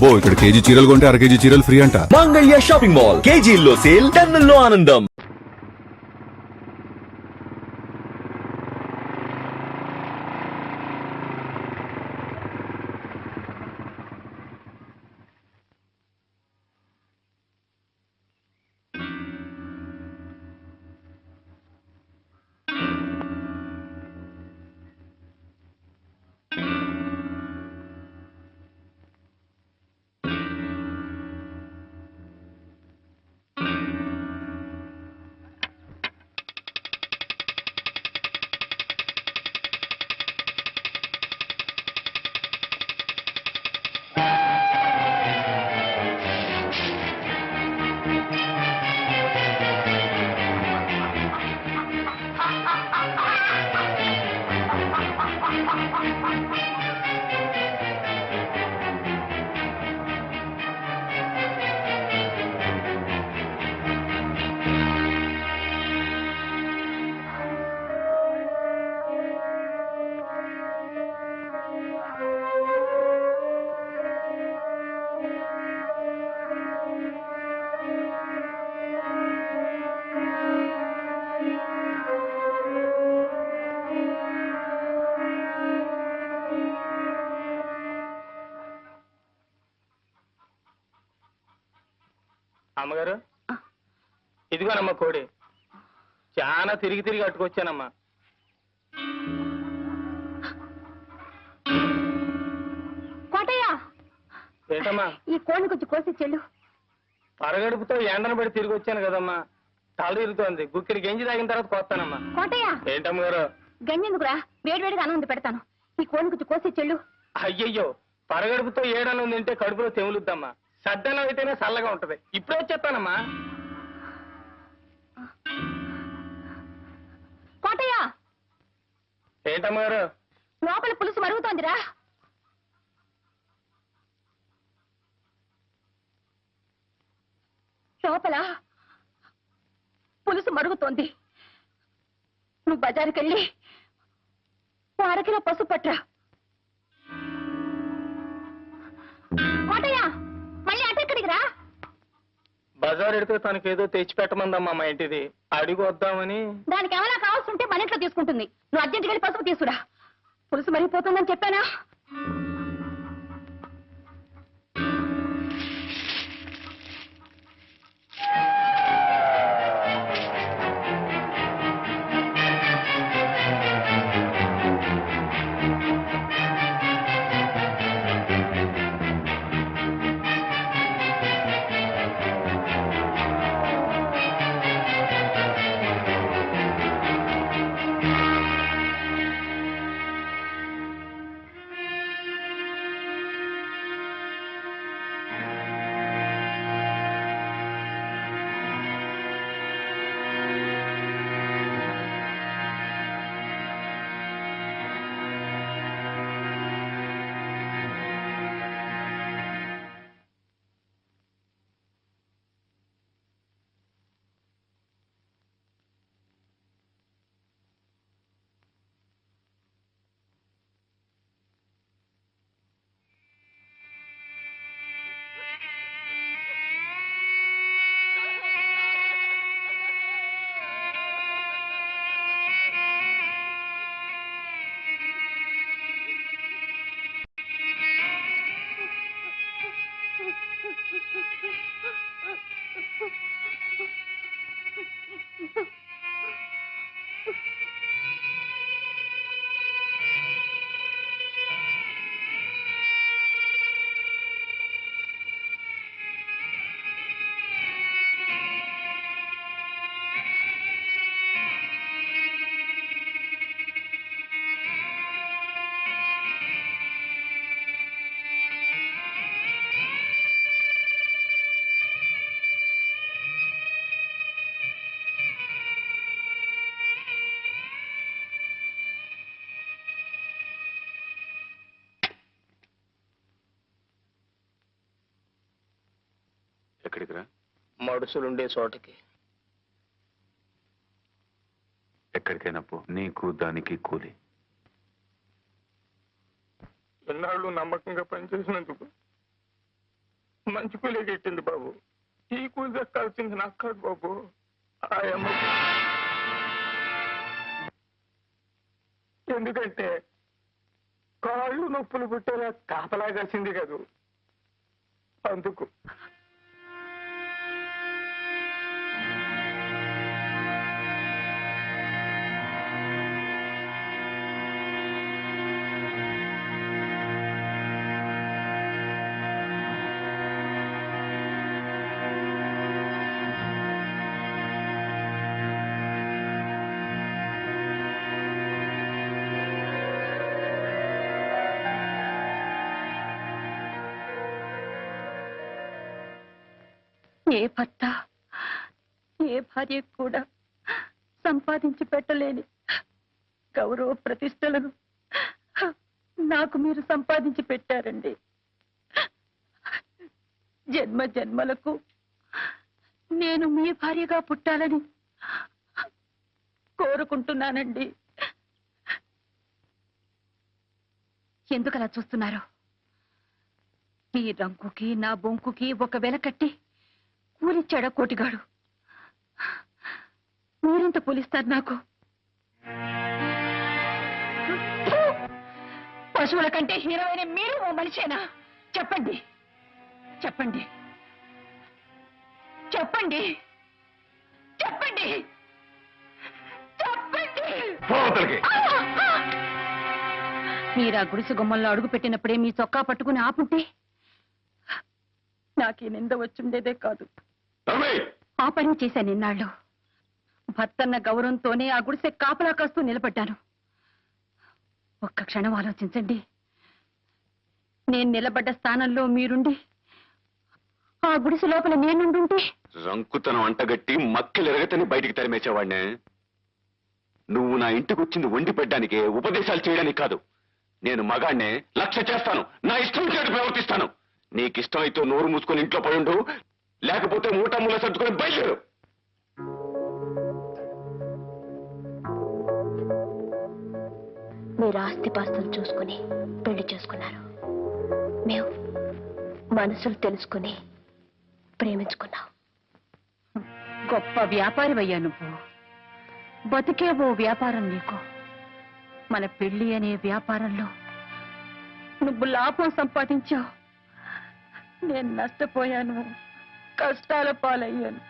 అబ్బో ఇక్కడ కేజీ చీరలు కొంటే అర కేజీ చీరలు ఫ్రీ అంట. మంగళ్య షాపింగ్ మాల్, కేజీల్లో సేల్, టన్నుల్లో ఆనందం. అమ్మగారు, ఇదిగోనమ్మా కోడి. చాలా తిరిగి తిరిగి అట్టుకొచ్చానమ్మా. కోటయ్య, ఏంటమ్మా? ఈ కోడిని కొంచెం కోసి చెల్లు. పరగడుపుతో ఎండను పడి తిరిగి వచ్చాను కదమ్మా, తల తిరుగుతోంది. గుక్కిడి గంజి తాగిన తర్వాత కోస్తానమ్మా. కోటయ్య, ఏంటమ్మగారు? గంజెందుకురా, వేడివేడిగా అన్నం పెడతాను. ఈ కోడిని కొంచెం కోసి చెల్లు. అయ్యయ్యో, పరగడుపుతో ఏడన్నం తింటే కడుపులో తెములుద్దమ్మా. సద్దన్నం అయితేనే చల్లగా ఉంటది. ఇప్పుడే వచ్చేస్తానమ్మా. కోటయ్య, ఏంటమ్మగారు? లోపల పులుసు మరుగుతోందిరా. లోపల పులుసు మరుగుతోంది. నువ్వు బజారుకెళ్ళి అరకిలో పసుపు పట్రా. కోటయ్య, మళ్ళీ అటెక్కడికి రా. బజార్ ఎడితే తనకేదో తెచ్చి పెట్టమందమ్మా మా ఇంటిది. అడిగి వద్దామని. దానికి ఏమైనా కావాల్సి ఉంటే మన ఇంట్లో తీసుకుంటుంది. నువ్వు అర్జెంట్కి వెళ్ళి పసుపు తీసుకురా. పులుసు మరిగిపోతుందని చెప్పానా? ఎక్కడికి రా? మడుసులుండే చోటకి. ఎక్కడికైనా పో, నీకు దానికి కూలి. ఎన్నాళ్ళు నమ్మకంగా పనిచేసినందుకు మంచి కూలీ గిట్టింది బాబు. ఈ కూలి దక్కాల్సింది నాకు కాదు బాబు, ఆ అమ్మ. ఎందుకంటే కాళ్ళు నొప్పులు పుట్టేలా కాపలా కాసింది కదూ, అందుకు. ఏ భర్త ఏ భార్య కూడా సంపాదించి పెట్టలేని గౌరవ ప్రతిష్టలను నాకు మీరు సంపాదించి పెట్టారండి. జన్మ జన్మలకు నేను మీ భార్యగా పుట్టాలని కోరుకుంటున్నానండి. ఎందుకలా చూస్తున్నారు? ఈ రంకుకి నా బొంకుకి ఒక వెల కట్టి కూలిచ్చాడా కోటిగాడు? మీరెంత కూలిస్తారు నాకు? పశువుల కంటే హీరోయిన మీరు ఓ మనిషేనా? చెప్పండి చెప్పండి చెప్పండి చెప్పండి చెప్పండి. మీరా గుడిసె గుమ్మల్లో అడుగు పెట్టినప్పుడే మీ చొక్కా పట్టుకుని ఆపుంటే నాకీ నింద వచ్చుండేదే కాదు. ఆ పని చేశాను ఇన్నాళ్ళు. భర్తన్న గౌరవంతోనే ఆ గుడిసె కాపలా కాస్తూ నిలబడ్డాను. ఒక్క క్షణం ఆలోచించండి. నేను నిలబడ్డ స్థానంలో మీరుండి ఆ గుడిసె లోపల నేనుండుంటే రంకుతనం అంటగట్టి మక్కిలెరగతని బయటికి తరిమేసేవాడినే. నువ్వు నా ఇంటికి వచ్చింది వండి పెట్టడానికే, ఉపదేశాలు చేయడానికి కాదు. నేను మగాడినే, లక్ష్య చేస్తాను, నా ఇష్టం చేటు ప్రవర్తిస్తాను. నీకిష్టమైతే నోరు మూసుకొని ఇంట్లో పడుండు, లేకపోతే మూటముల సర్దుకొని బయలుదేరు. మీరు ఆస్తిపాస్తులు చూసుకుని పెళ్లి చేసుకున్నారు. మేము మనసులు తెలుసుకుని ప్రేమించుకున్నాం. గొప్ప వ్యాపారి అయ్యా నువ్వు. బతికే ఓ వ్యాపారం నీకు. మన పెళ్లి అనే వ్యాపారంలో నువ్వు లాభం సంపాదించావు, నేను నష్టపోయాను, కష్టాల పాలయ్యాను.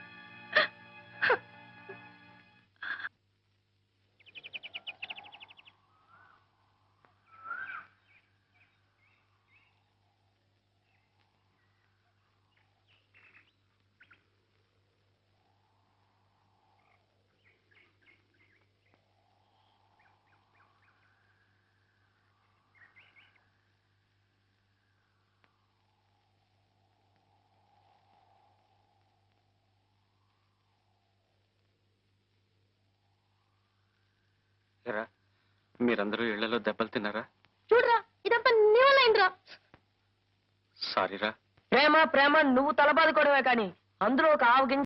మీరందరూ ఇళ్లలో దెబ్బలు తిన్నారా? చూడరా, ఇదంతా నీ వల్ల అయిందిరా. సారీరా. ప్రేమ ప్రేమ నువ్వు తలబాదుకోవడమే కానీ అందులో ఒక ఆవు గింజ